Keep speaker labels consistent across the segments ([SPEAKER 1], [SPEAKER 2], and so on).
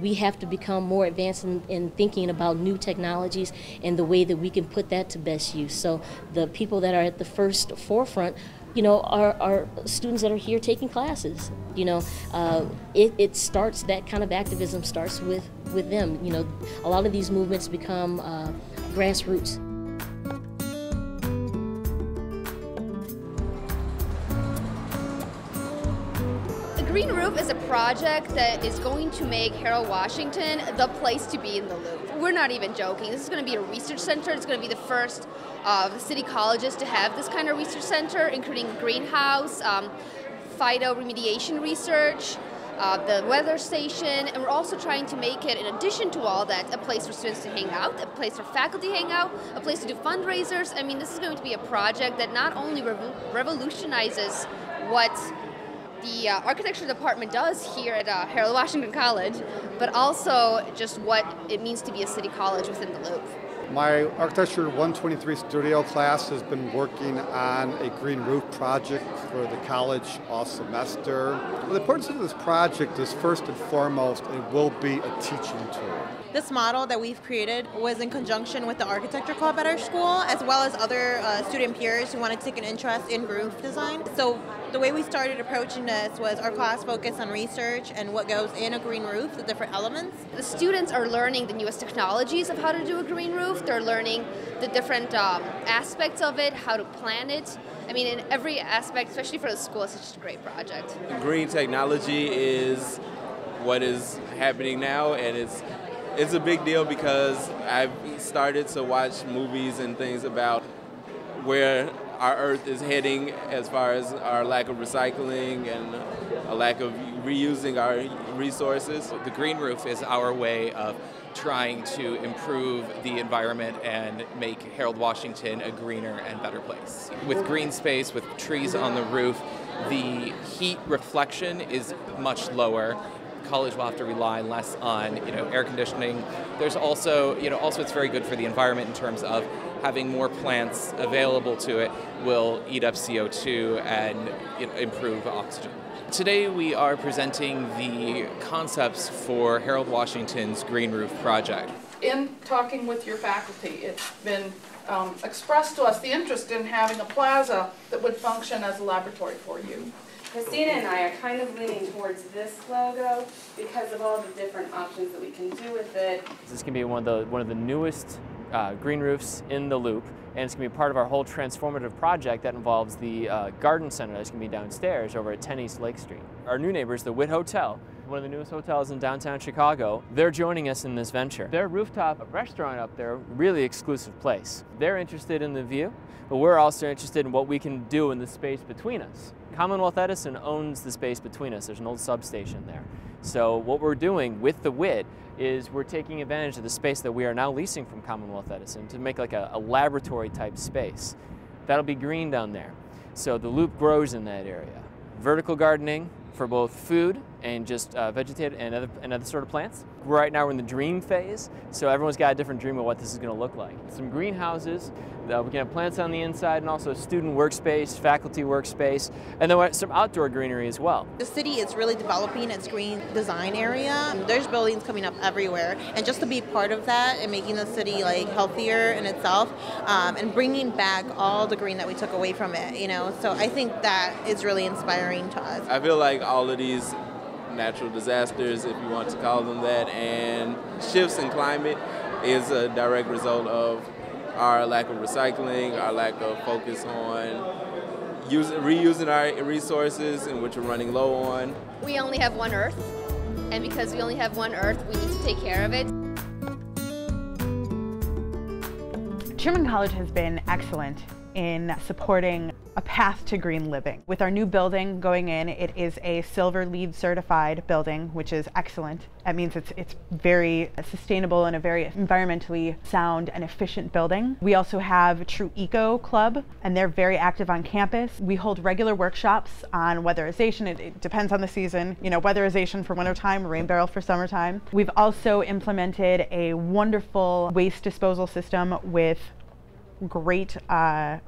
[SPEAKER 1] we have to become more advanced in thinking about new technologies and the way that we can put that to best use. So the people that are at the forefront, you know, are students that are here taking classes. You know, it starts, that kind of activism starts with them. You know, a lot of these movements become grassroots.
[SPEAKER 2] Green Roof is a project that is going to make Harold Washington the place to be in the Loop. We're not even joking. This is going to be a research center. It's going to be the first of the city colleges to have this kind of research center, including greenhouse, phyto remediation research, the weather station, and we're also trying to make it, in addition to all that, a place for students to hang out, a place for faculty to hang out, a place to do fundraisers. I mean, this is going to be a project that not only revolutionizes what the architecture department does here at Harold Washington College, but also just what it means to be a city college within the Loop.
[SPEAKER 3] My Architecture 123 studio class has been working on a green roof project for the college all semester. The importance of this project is, first and foremost, it will be a teaching tool.
[SPEAKER 4] This model that we've created was in conjunction with the architecture club at our school, as well as other student peers who wanted to take an interest in roof design. So the way we started approaching this was our class focused on research and what goes in a green roof, the different elements.
[SPEAKER 2] The students are learning the newest technologies of how to do a green roof. They're learning the different aspects of it, how to plan it. I mean, in every aspect, especially for the school, it's such a great project.
[SPEAKER 5] Green technology is what is happening now, and it's a big deal because I've started to watch movies and things about where our Earth is heading as far as our lack of recycling and a lack of reusing our resources.
[SPEAKER 6] The green roof is our way of trying to improve the environment and make Harold Washington a greener and better place. With green space, with trees on the roof, the heat reflection is much lower. College will have to rely less on, air conditioning. There's also, also it's very good for the environment in terms of having more plants available to it will eat up CO2 and improve oxygen. Today we are presenting the concepts for Harold Washington's Green Roof project.
[SPEAKER 7] In talking with your faculty, it's been expressed to us the interest in having a plaza that would function as a laboratory for you.
[SPEAKER 8] Christina and I are kind of leaning towards this logo because of all the different options that we can do with it.
[SPEAKER 9] This can be one of the newest green roofs in the Loop, and it's going to be part of our whole transformative project that involves the garden center that's going to be downstairs over at 10 East Lake Street. Our new neighbors, the Witt Hotel, one of the newest hotels in downtown Chicago, they're joining us in this venture. Their rooftop restaurant up there, really exclusive place. They're interested in the view, but we're also interested in what we can do in the space between us. Commonwealth Edison owns the space between us. There's an old substation there. So what we're doing with the WIT is we're taking advantage of the space that we are now leasing from Commonwealth Edison to make like a laboratory type space. That'll be green down there. So the Loop grows in that area. Vertical gardening for both food and just vegetative and other sort of plants. Right now we're in the dream phase, so everyone's got a different dream of what this is going to look like. Some greenhouses, we can have plants on the inside and also student workspace, faculty workspace, and then some outdoor greenery as well.
[SPEAKER 4] The city is really developing its green design area. There's buildings coming up everywhere, and just to be part of that and making the city healthier in itself and bringing back all the green that we took away from it, so I think that is really inspiring to us.
[SPEAKER 5] I feel like all of these natural disasters, if you want to call them that, and shifts in climate is a direct result of our lack of recycling, our lack of focus on reusing our resources, and which we're running low on.
[SPEAKER 2] We only have one Earth, and because we only have one Earth, we need to take care of it.
[SPEAKER 10] Sherman College has been excellent in supporting a path to green living. With our new building going in, it is a Silver LEED certified building, which is excellent. That means it's very sustainable and a very environmentally sound and efficient building. We also have True Eco Club, and they're very active on campus. We hold regular workshops on weatherization. It depends on the season. Weatherization for wintertime, rain barrel for summertime. We've also implemented a wonderful waste disposal system with great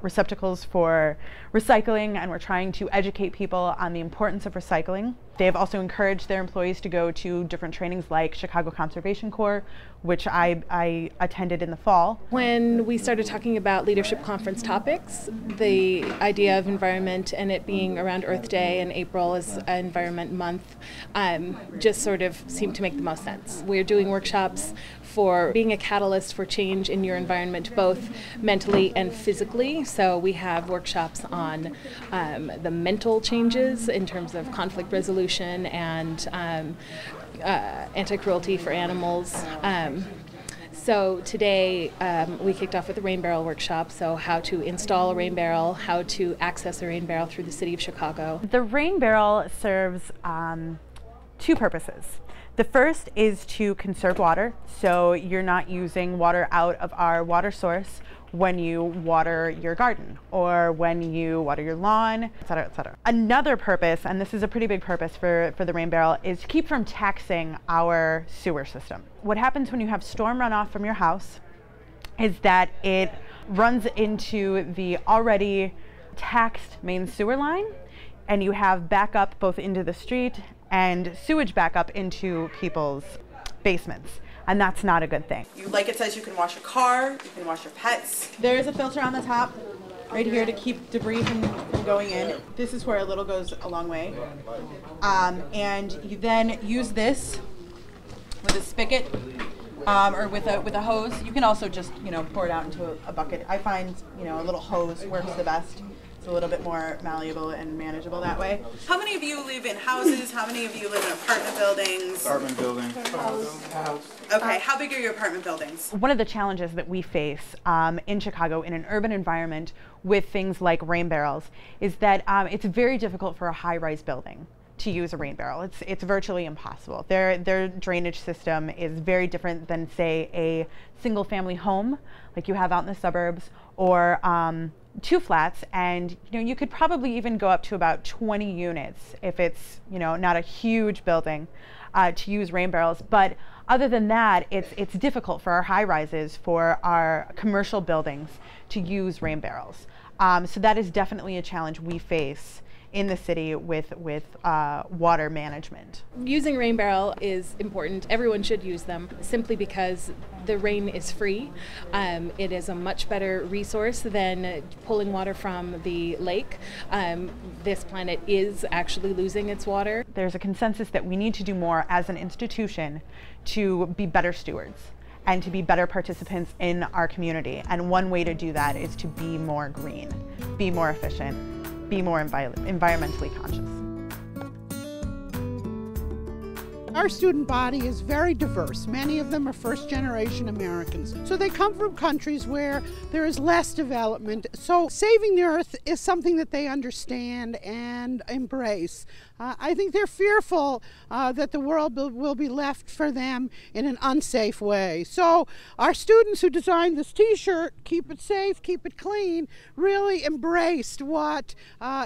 [SPEAKER 10] receptacles for recycling, and we're trying to educate people on the importance of recycling. They have also encouraged their employees to go to different trainings like Chicago Conservation Corps, which I attended in the fall.
[SPEAKER 11] When we started talking about leadership conference topics, the idea of environment and it being around Earth Day and April is Environment Month just sort of seemed to make the most sense. We're doing workshops for being a catalyst for change in your environment, both mentally and physically. So we have workshops on the mental changes in terms of conflict resolution and anti-cruelty for animals. So today we kicked off with a rain barrel workshop, so how to install a rain barrel, how to access a rain barrel through the city of Chicago.
[SPEAKER 10] The rain barrel serves two purposes. The first is to conserve water, so you're not using water out of our water source when you water your garden or when you water your lawn, et cetera, et cetera. Another purpose, and this is a pretty big purpose for the rain barrel, is to keep from taxing our sewer system. What happens when you have storm runoff from your house is that it runs into the already taxed main sewer line, and you have backup both into the street and sewage backup into people's basements. And that's not a good thing.
[SPEAKER 4] Like it says, you can wash your car, you can wash your pets. There's a filter on the top right here to keep debris from going in. This is where a little goes a long way. And you then use this with a spigot or with a hose. You can also just, pour it out into a bucket. I find, a little hose works the best. A little bit more malleable and manageable that way. How many of you live in houses? How many of you live in apartment buildings?
[SPEAKER 12] Apartment building.
[SPEAKER 4] House. Okay, how big are your apartment buildings?
[SPEAKER 10] One of the challenges that we face in Chicago in an urban environment with things like rain barrels is that it's very difficult for a high-rise building to use a rain barrel. It's virtually impossible. Their drainage system is very different than, say, a single-family home like you have out in the suburbs, or two flats, and you could probably even go up to about 20 units if it's not a huge building to use rain barrels. But other than that, it's difficult for our high rises, for our commercial buildings to use rain barrels. So that is definitely a challenge we face in the city with water management.
[SPEAKER 11] Using rain barrel is important. Everyone should use them simply because the rain is free. It is a much better resource than pulling water from the lake. This planet is actually losing its water.
[SPEAKER 10] There's a consensus that we need to do more as an institution to be better stewards and to be better participants in our community. And one way to do that is to be more green, be more efficient, be more environmentally conscious.
[SPEAKER 13] Our student body is very diverse. Many of them are first-generation Americans. So they come from countries where there is less development. So saving the earth is something that they understand and embrace. I think they're fearful that the world will be left for them in an unsafe way. So our students who designed this t-shirt, "Keep it safe, keep it clean," really embraced what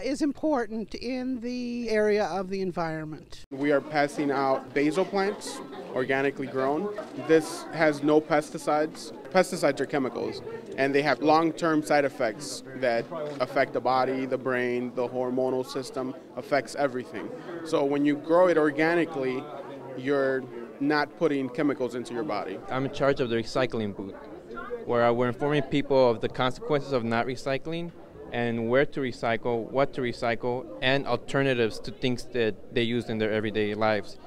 [SPEAKER 13] is important in the area of the environment.
[SPEAKER 12] We are passing out basil plants, organically grown. This has no pesticides. Pesticides are chemicals, and they have long-term side effects that affect the body, the brain, the hormonal system, affects everything. So when you grow it organically, you're not putting chemicals into your body.
[SPEAKER 14] I'm in charge of the recycling booth, where we're informing people of the consequences of not recycling and where to recycle, what to recycle, and alternatives to things that they use in their everyday lives.